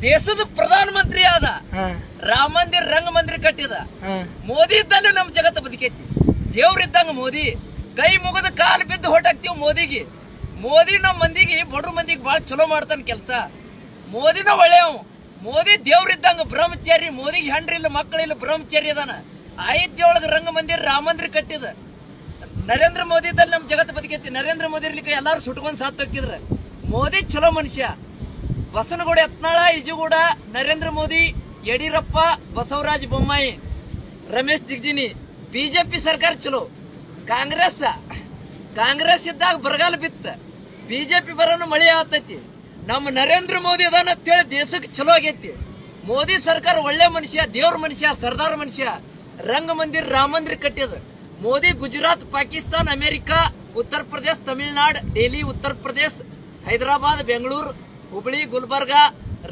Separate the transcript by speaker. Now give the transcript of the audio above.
Speaker 1: ದೇಶದ ಪ್ರಧಾನ ಮಂತ್ರಿ ಆದ, ರಾಮ ಮಂದಿರ ರಂಗ ಮಂದಿರ ಕಟ್ಟಿದ. ಮೋದಿ ಇದ್ದಲ್ಲಿ ನಮ್ ಜಗತ್ತು ಬದುಕೈತಿ. ದೇವ್ರಿದ್ದಂಗ ಮೋದಿ. ಕೈ ಮುಗಿದ ಕಾಲು ಬಿದ್ದು ಹೊಟ್ಟಾಕ್ತಿವ್ ಮೋದಿಗೆ. ಮೋದಿ ನಮ್ ಮಂದಿಗೆ ಬಡ್ರ ಮಂದಿಗೆ ಬಾಳ ಚಲೋ ಮಾಡ್ತಾನ ಕೆಲಸ. ಮೋದಿನ ಒಳ್ಳೆಯವ. ಮೋದಿ ದೇವ್ರಿದ್ದಂಗ ಬ್ರಹ್ಮಚಾರಿ. ಮೋದಿಗೆ ಹೆಂಡ್ರಿಲ್ಲ ಮಕ್ಕಳಿಲ್ಲ, ಬ್ರಹ್ಮಚಾರಿ ಅದಾನ. ಅಯೋಧ್ಯೆಯೊಳಗ ರಂಗ ಮಂದಿರ ರಾಮ ಮಂದಿರ ಕಟ್ಟಿದ. ನರೇಂದ್ರ ಮೋದಿ ಇದ್ದಲ್ಲಿ ನಮ್ ಜಗತ್ತು ಬದುಕೈತಿ. ನರೇಂದ್ರ ಮೋದಿ ಇರ್ಲಿಕ್ಕೆ ಎಲ್ಲಾರು ಸುಟ್ಕೊಂಡ್ ಸಾತ್ ಹೋಗಿದ್ರ. ಮೋದಿ ಚಲೋ ಮನುಷ್ಯ. ಬಸನಗೌಡ, ಯತ್ನಾಳ, ಇಜುಗೂಡ, ನರೇಂದ್ರ ಮೋದಿ, ಯಡಿಯೂರಪ್ಪ, ಬಸವರಾಜ ಬೊಮ್ಮಾಯಿ, ರಮೇಶ್ ಜಿಗಜಿನಿ. ಬಿಜೆಪಿ ಸರ್ಕಾರ ಚಲೋ. ಕಾಂಗ್ರೆಸ್ ಇದ್ದಾಗ ಬರಗಾಲ ಬಿತ್ತ. ಬಿಜೆಪಿ ಬರೋನು ಮಳೆ ಆಗ್ತೈತಿ. ನಮ್ಮ ನರೇಂದ್ರ ಮೋದಿ ಅದಾನ ಅಂತೇಳಿ ದೇಶಕ್ಕೆ ಚಲೋ ಆಗೈತಿ. ಮೋದಿ ಸರ್ಕಾರ ಒಳ್ಳೆ ಮನುಷ್ಯ, ದೇವ್ರ ಮನುಷ್ಯ, ಸರ್ದಾರ್ ಮನುಷ್ಯ. ರಂಗ ಮಂದಿರ ರಾಮ ಮಂದಿರ ಕಟ್ಟಿದ. ಮೋದಿ ಗುಜರಾತ್, ಪಾಕಿಸ್ತಾನ್, ಅಮೆರಿಕ, ಉತ್ತರ ಪ್ರದೇಶ, ತಮಿಳುನಾಡು, ಡೆಲ್ಲಿ, ಉತ್ತರ ಪ್ರದೇಶ, ಹೈದರಾಬಾದ್, ಬೆಂಗಳೂರು, ಹುಬ್ಳಿ, ಗುಲ್ಬರ್ಗಾ,